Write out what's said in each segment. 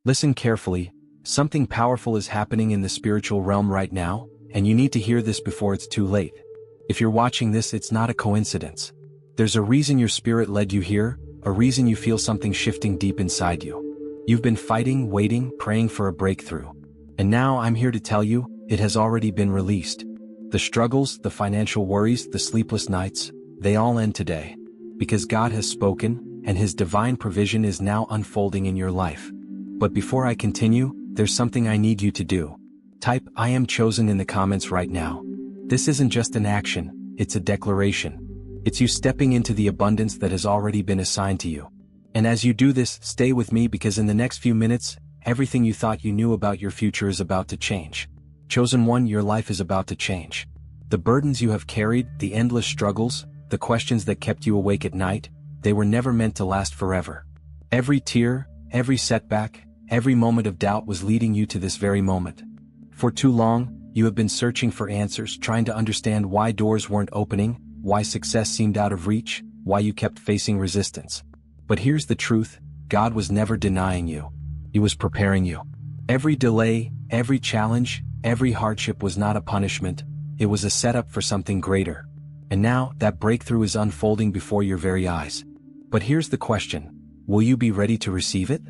Listen carefully, something powerful is happening in the spiritual realm right now, and you need to hear this before it's too late. If you're watching this, it's not a coincidence. There's a reason your spirit led you here, a reason you feel something shifting deep inside you. You've been fighting, waiting, praying for a breakthrough. And now I'm here to tell you, it has already been released. The struggles, the financial worries, the sleepless nights, they all end today. Because God has spoken, and His divine provision is now unfolding in your life. But before I continue, there's something I need you to do. Type "I am chosen" in the comments right now. This isn't just an action, it's a declaration. It's you stepping into the abundance that has already been assigned to you. And as you do this, stay with me because in the next few minutes, everything you thought you knew about your future is about to change. Chosen one, your life is about to change. The burdens you have carried, the endless struggles, the questions that kept you awake at night, they were never meant to last forever. Every tear, every setback, every moment of doubt was leading you to this very moment. For too long, you have been searching for answers, trying to understand why doors weren't opening, why success seemed out of reach, why you kept facing resistance. But here's the truth, God was never denying you. He was preparing you. Every delay, every challenge, every hardship was not a punishment, it was a setup for something greater. And now, that breakthrough is unfolding before your very eyes. But here's the question, will you be ready to receive it?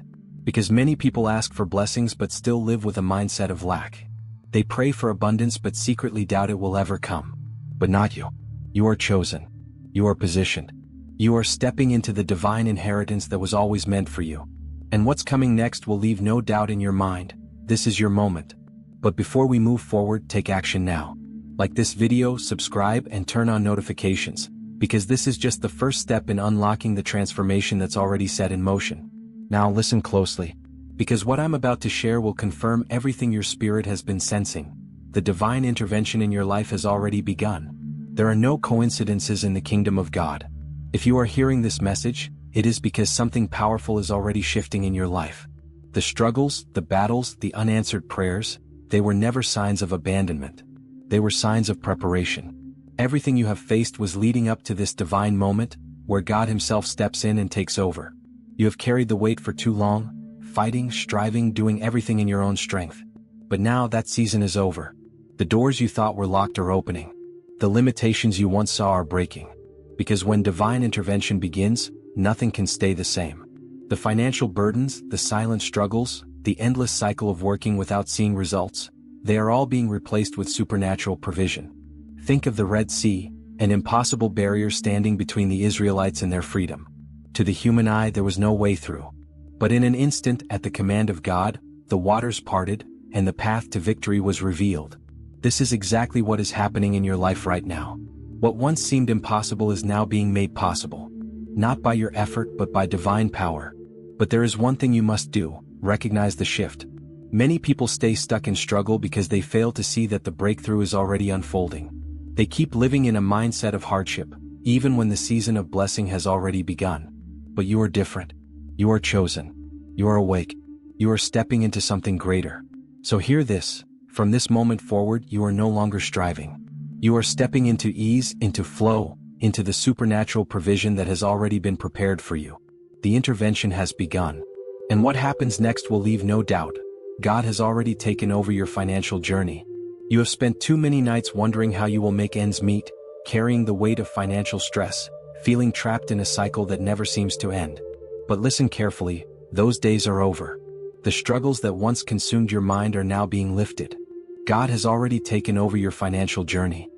Because many people ask for blessings but still live with a mindset of lack. They pray for abundance but secretly doubt it will ever come. But not you. You are chosen. You are positioned. You are stepping into the divine inheritance that was always meant for you. And what's coming next will leave no doubt in your mind. This is your moment. But before we move forward, take action now. Like this video, subscribe, and turn on notifications, because this is just the first step in unlocking the transformation that's already set in motion. Now listen closely, because what I'm about to share will confirm everything your spirit has been sensing. The divine intervention in your life has already begun. There are no coincidences in the kingdom of God. If you are hearing this message, it is because something powerful is already shifting in your life. The struggles, the battles, the unanswered prayers, they were never signs of abandonment. They were signs of preparation. Everything you have faced was leading up to this divine moment, where God Himself steps in and takes over. You have carried the weight for too long, fighting, striving, doing everything in your own strength. But now that season is over. The doors you thought were locked are opening. The limitations you once saw are breaking. Because when divine intervention begins, nothing can stay the same. The financial burdens, the silent struggles, the endless cycle of working without seeing results, they are all being replaced with supernatural provision. Think of the Red Sea, an impossible barrier standing between the Israelites and their freedom. To the human eye there was no way through. But in an instant, at the command of God, the waters parted, and the path to victory was revealed. This is exactly what is happening in your life right now. What once seemed impossible is now being made possible. Not by your effort but by divine power. But there is one thing you must do, recognize the shift. Many people stay stuck in struggle because they fail to see that the breakthrough is already unfolding. They keep living in a mindset of hardship, even when the season of blessing has already begun. But you are different. You are chosen. You are awake. You are stepping into something greater. So hear this, from this moment forward you are no longer striving. You are stepping into ease, into flow, into the supernatural provision that has already been prepared for you. The intervention has begun. And what happens next will leave no doubt. God has already taken over your financial journey. You have spent too many nights wondering how you will make ends meet, carrying the weight of financial stress, feeling trapped in a cycle that never seems to end. But listen carefully, those days are over. The struggles that once consumed your mind are now being lifted. God has already taken over your financial journey.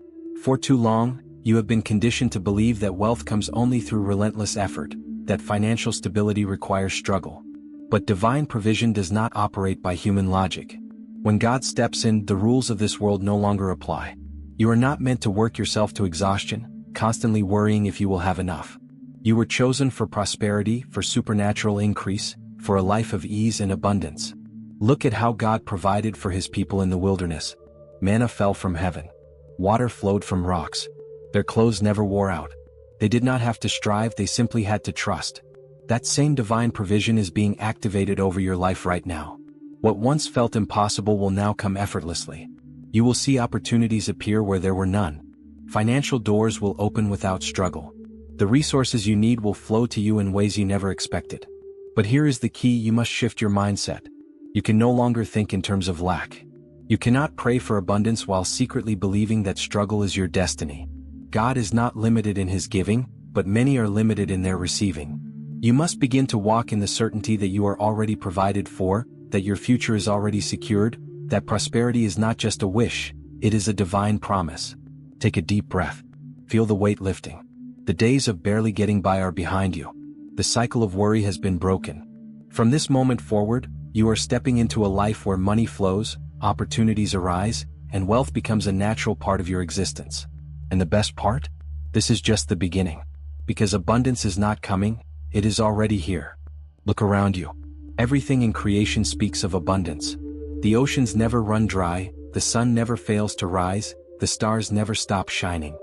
For too long, you have been conditioned to believe that wealth comes only through relentless effort, that financial stability requires struggle. But divine provision does not operate by human logic. When God steps in, the rules of this world no longer apply. You are not meant to work yourself to exhaustion, constantly worrying if you will have enough. You were chosen for prosperity, for supernatural increase, for a life of ease and abundance. Look at how God provided for His people in the wilderness. Manna fell from heaven. Water flowed from rocks. Their clothes never wore out. They did not have to strive, they simply had to trust. That same divine provision is being activated over your life right now. What once felt impossible will now come effortlessly. You will see opportunities appear where there were none. Financial doors will open without struggle. The resources you need will flow to you in ways you never expected. But here is the key, you must shift your mindset. You can no longer think in terms of lack. You cannot pray for abundance while secretly believing that struggle is your destiny. God is not limited in his giving, but many are limited in their receiving. You must begin to walk in the certainty that you are already provided for, that your future is already secured, that prosperity is not just a wish, it is a divine promise. Take a deep breath. Feel the weight lifting. The days of barely getting by are behind you. The cycle of worry has been broken. From this moment forward, you are stepping into a life where money flows, opportunities arise, and wealth becomes a natural part of your existence. And the best part? This is just the beginning. Because abundance is not coming, it is already here. Look around you. Everything in creation speaks of abundance. The oceans never run dry, the sun never fails to rise, the stars never stop shining.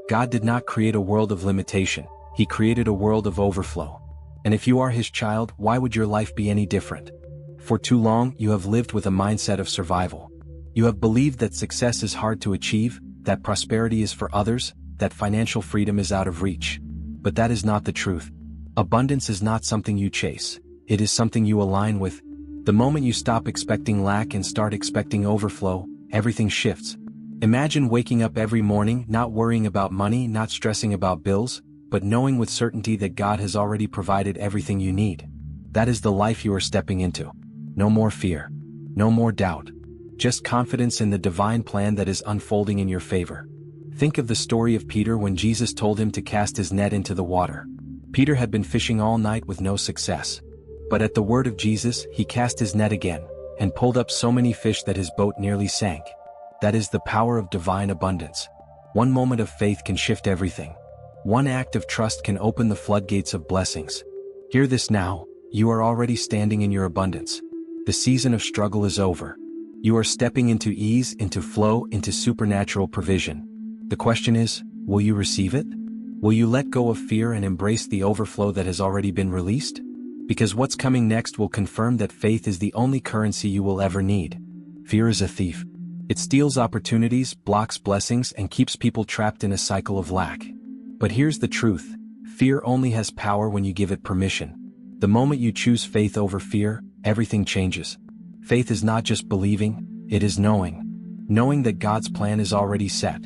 God did not create a world of limitation, he created a world of overflow. And if you are his child, why would your life be any different? For too long, you have lived with a mindset of survival. You have believed that success is hard to achieve, that prosperity is for others, that financial freedom is out of reach. But that is not the truth. Abundance is not something you chase. It is something you align with. The moment you stop expecting lack and start expecting overflow, everything shifts. Imagine waking up every morning, not worrying about money, not stressing about bills, but knowing with certainty that God has already provided everything you need. That is the life you are stepping into. No more fear. No more doubt. Just confidence in the divine plan that is unfolding in your favor. Think of the story of Peter when Jesus told him to cast his net into the water. Peter had been fishing all night with no success. But at the word of Jesus, he cast his net again, and pulled up so many fish that his boat nearly sank. That is the power of divine abundance. One moment of faith can shift everything. One act of trust can open the floodgates of blessings. Hear this now, you are already standing in your abundance. The season of struggle is over. You are stepping into ease, into flow, into supernatural provision. The question is, will you receive it? Will you let go of fear and embrace the overflow that has already been released? Because what's coming next will confirm that faith is the only currency you will ever need. Fear is a thief. It steals opportunities, blocks blessings, and keeps people trapped in a cycle of lack. But here's the truth. Fear only has power when you give it permission. The moment you choose faith over fear, everything changes. Faith is not just believing, it is knowing. Knowing that God's plan is already set.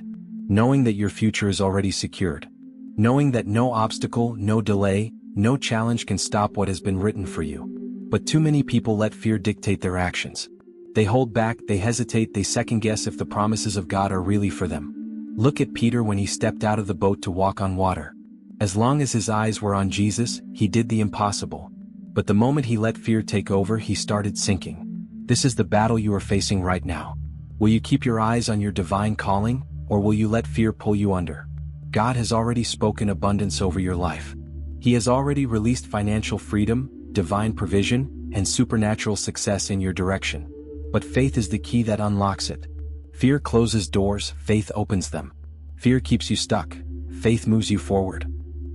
Knowing that your future is already secured. Knowing that no obstacle, no delay, no challenge can stop what has been written for you. But too many people let fear dictate their actions. They hold back, they hesitate, they second-guess if the promises of God are really for them. Look at Peter when he stepped out of the boat to walk on water. As long as his eyes were on Jesus, he did the impossible. But the moment he let fear take over, he started sinking. This is the battle you are facing right now. Will you keep your eyes on your divine calling, or will you let fear pull you under? God has already spoken abundance over your life. He has already released financial freedom, divine provision, and supernatural success in your direction. But faith is the key that unlocks it. Fear closes doors, faith opens them. Fear keeps you stuck, faith moves you forward.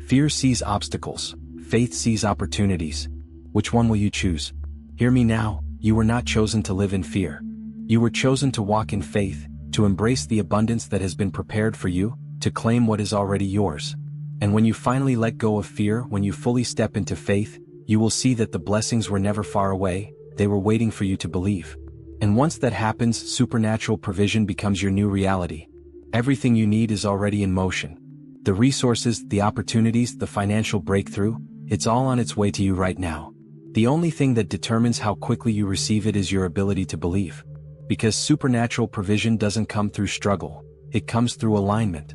Fear sees obstacles, faith sees opportunities. Which one will you choose? Hear me now, you were not chosen to live in fear. You were chosen to walk in faith, to embrace the abundance that has been prepared for you, to claim what is already yours. And when you finally let go of fear, when you fully step into faith, you will see that the blessings were never far away, they were waiting for you to believe. And once that happens, supernatural provision becomes your new reality. Everything you need is already in motion. The resources, the opportunities, the financial breakthrough, it's all on its way to you right now. The only thing that determines how quickly you receive it is your ability to believe. Because supernatural provision doesn't come through struggle, it comes through alignment.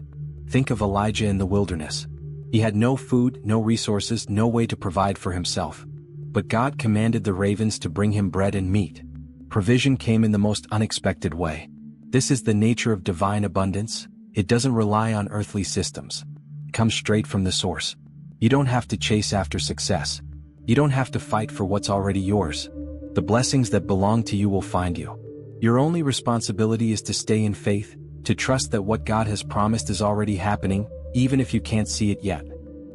Think of Elijah in the wilderness. He had no food, no resources, no way to provide for himself. But God commanded the ravens to bring him bread and meat. Provision came in the most unexpected way. This is the nature of divine abundance. It doesn't rely on earthly systems. It comes straight from the source. You don't have to chase after success. You don't have to fight for what's already yours. The blessings that belong to you will find you. Your only responsibility is to stay in faith, to trust that what God has promised is already happening, even if you can't see it yet.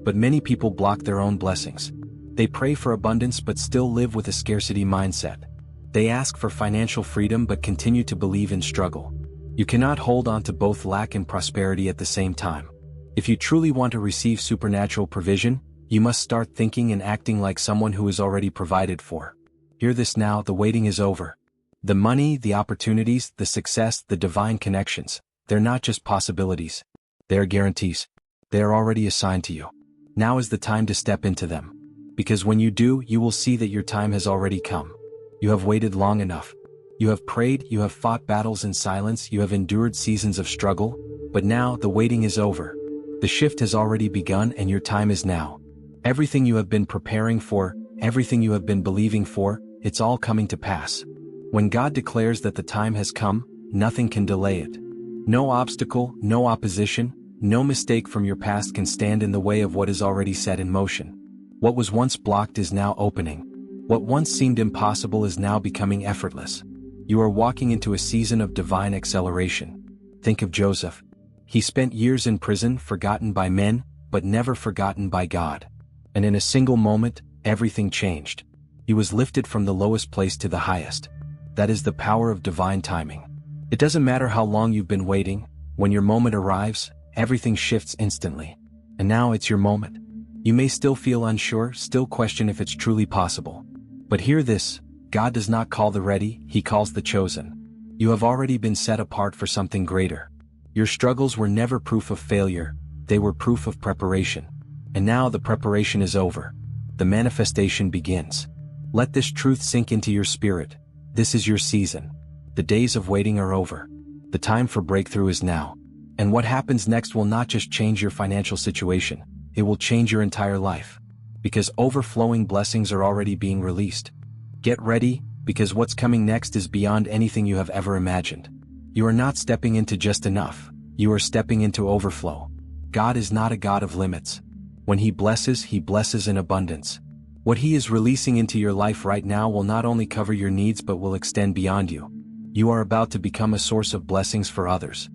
But many people block their own blessings. They pray for abundance but still live with a scarcity mindset. They ask for financial freedom but continue to believe in struggle. You cannot hold on to both lack and prosperity at the same time. If you truly want to receive supernatural provision, you must start thinking and acting like someone who is already provided for. Hear this now, the waiting is over. The money, the opportunities, the success, the divine connections, they're not just possibilities. They're guarantees. They are already assigned to you. Now is the time to step into them. Because when you do, you will see that your time has already come. You have waited long enough. You have prayed, you have fought battles in silence, you have endured seasons of struggle, but now the waiting is over. The shift has already begun and your time is now. Everything you have been preparing for, everything you have been believing for, it's all coming to pass. When God declares that the time has come, nothing can delay it. No obstacle, no opposition, no mistake from your past can stand in the way of what is already set in motion. What was once blocked is now opening. What once seemed impossible is now becoming effortless. You are walking into a season of divine acceleration. Think of Joseph. He spent years in prison, forgotten by men, but never forgotten by God. And in a single moment, everything changed. He was lifted from the lowest place to the highest. That is the power of divine timing. It doesn't matter how long you've been waiting, when your moment arrives, everything shifts instantly. And now it's your moment. You may still feel unsure, still question if it's truly possible. But hear this, God does not call the ready, He calls the chosen. You have already been set apart for something greater. Your struggles were never proof of failure, they were proof of preparation. And now the preparation is over. The manifestation begins. Let this truth sink into your spirit. This is your season. The days of waiting are over. The time for breakthrough is now. And what happens next will not just change your financial situation, it will change your entire life. Because overflowing blessings are already being released. Get ready, because what's coming next is beyond anything you have ever imagined. You are not stepping into just enough, you are stepping into overflow. God is not a God of limits. When He blesses in abundance. What He is releasing into your life right now will not only cover your needs but will extend beyond you. You are about to become a source of blessings for others.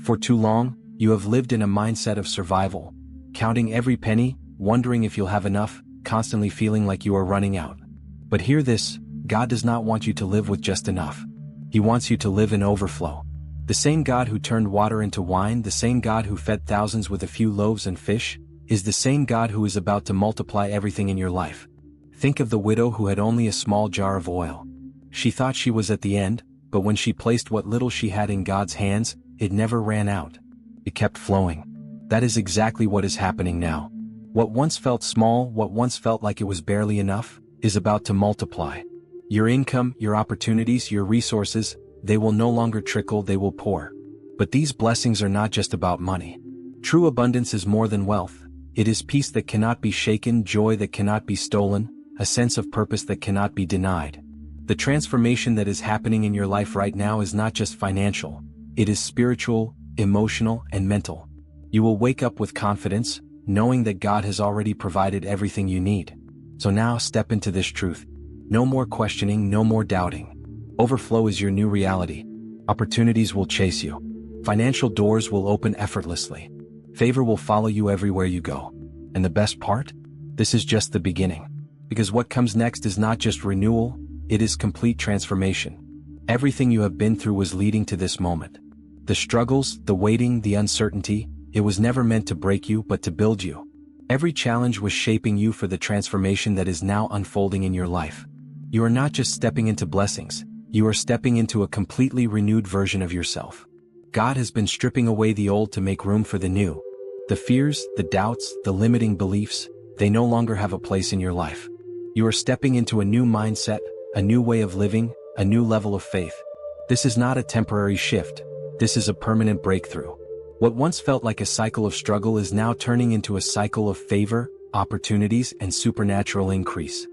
For too long, you have lived in a mindset of survival, counting every penny, wondering if you'll have enough, constantly feeling like you are running out. But hear this, God does not want you to live with just enough. He wants you to live in overflow. The same God who turned water into wine, the same God who fed thousands with a few loaves and fish, is the same God who is about to multiply everything in your life. Think of the widow who had only a small jar of oil. She thought she was at the end, but when she placed what little she had in God's hands, it never ran out. It kept flowing. That is exactly what is happening now. What once felt small, what once felt like it was barely enough, is about to multiply. Your income, your opportunities, your resources, they will no longer trickle, they will pour. But these blessings are not just about money. True abundance is more than wealth. It is peace that cannot be shaken, joy that cannot be stolen, a sense of purpose that cannot be denied. The transformation that is happening in your life right now is not just financial, it is spiritual, emotional, and mental. You will wake up with confidence, knowing that God has already provided everything you need. So now step into this truth. No more questioning, no more doubting. Overflow is your new reality. Opportunities will chase you. Financial doors will open effortlessly. Favor will follow you everywhere you go. And the best part? This is just the beginning. Because what comes next is not just renewal, it is complete transformation. Everything you have been through was leading to this moment. The struggles, the waiting, the uncertainty, it was never meant to break you but to build you. Every challenge was shaping you for the transformation that is now unfolding in your life. You are not just stepping into blessings, you are stepping into a completely renewed version of yourself. God has been stripping away the old to make room for the new. The fears, the doubts, the limiting beliefs, they no longer have a place in your life. You are stepping into a new mindset, a new way of living, a new level of faith. This is not a temporary shift, this is a permanent breakthrough. What once felt like a cycle of struggle is now turning into a cycle of favor, opportunities, and supernatural increase.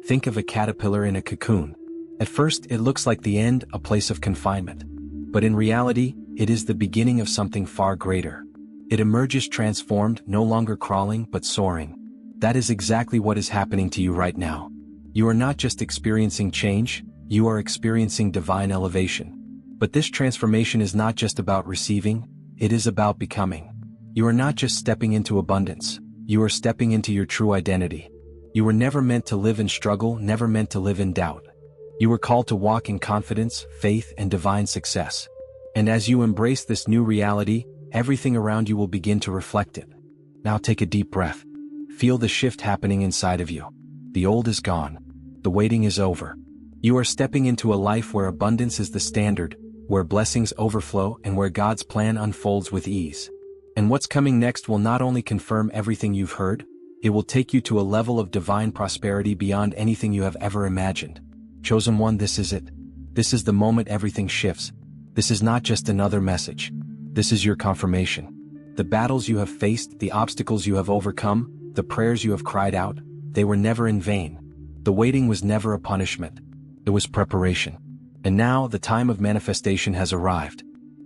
Think of a caterpillar in a cocoon. At first, it looks like the end, a place of confinement. But in reality, it is the beginning of something far greater. It emerges transformed, no longer crawling, but soaring. That is exactly what is happening to you right now. You are not just experiencing change, you are experiencing divine elevation. But this transformation is not just about receiving, it is about becoming. You are not just stepping into abundance, you are stepping into your true identity. You were never meant to live in struggle, never meant to live in doubt. You were called to walk in confidence, faith, and divine success. And as you embrace this new reality, everything around you will begin to reflect it. Now take a deep breath. Feel the shift happening inside of you. The old is gone. The waiting is over. You are stepping into a life where abundance is the standard, where blessings overflow, and where God's plan unfolds with ease. And what's coming next will not only confirm everything you've heard, it will take you to a level of divine prosperity beyond anything you have ever imagined. Chosen one, this is it. This is the moment everything shifts. This is not just another message. This is your confirmation. The battles you have faced, the obstacles you have overcome, the prayers you have cried out, they were never in vain. The waiting was never a punishment. It was preparation. And now the time of manifestation has arrived.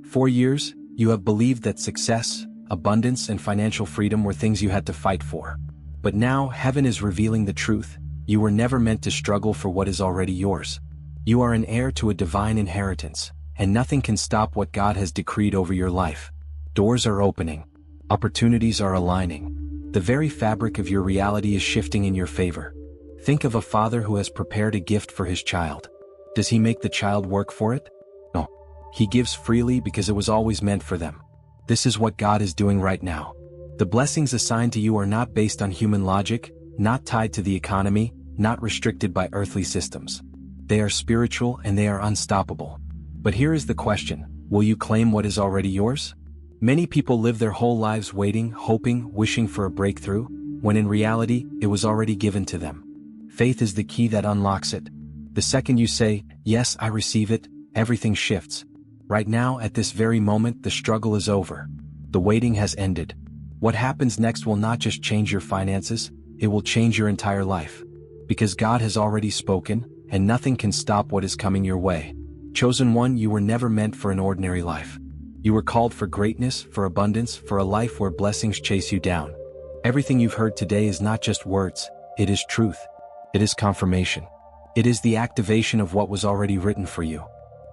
4 years, you have believed that success, abundance, and financial freedom were things you had to fight for. But now heaven is revealing the truth. You were never meant to struggle for what is already yours. You are an heir to a divine inheritance, and nothing can stop what God has decreed over your life. Doors are opening. Opportunities are aligning. The very fabric of your reality is shifting in your favor. Think of a father who has prepared a gift for his child. Does he make the child work for it? No. He gives freely because it was always meant for them. This is what God is doing right now. The blessings assigned to you are not based on human logic, not tied to the economy, not restricted by earthly systems. They are spiritual and they are unstoppable. But here is the question: will you claim what is already yours? Many people live their whole lives waiting, hoping, wishing for a breakthrough, when in reality, it was already given to them. Faith is the key that unlocks it. The second you say, "Yes, I receive it," everything shifts. Right now, at this very moment, the struggle is over. The waiting has ended. What happens next will not just change your finances, it will change your entire life. Because God has already spoken, and nothing can stop what is coming your way. Chosen one, you were never meant for an ordinary life. You were called for greatness, for abundance, for a life where blessings chase you down. Everything you've heard today is not just words, it is truth. It is confirmation. It is the activation of what was already written for you.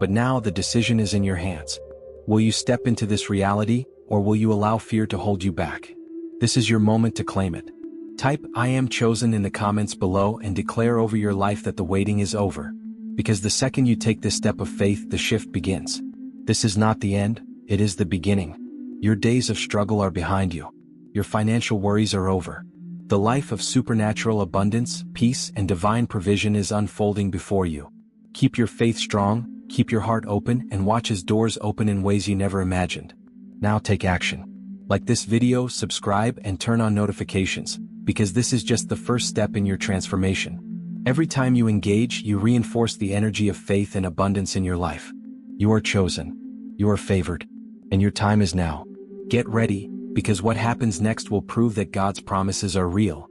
But now the decision is in your hands. Will you step into this reality, or will you allow fear to hold you back? This is your moment to claim it. Type "I am chosen" in the comments below and declare over your life that the waiting is over. Because the second you take this step of faith, the shift begins. This is not the end, it is the beginning. Your days of struggle are behind you. Your financial worries are over. The life of supernatural abundance, peace, and divine provision is unfolding before you. Keep your faith strong, keep your heart open, and watch as doors open in ways you never imagined. Now take action. Like this video, subscribe, and turn on notifications, because this is just the first step in your transformation. Every time you engage, you reinforce the energy of faith and abundance in your life. You are chosen. You are favored. And your time is now. Get ready, because what happens next will prove that God's promises are real,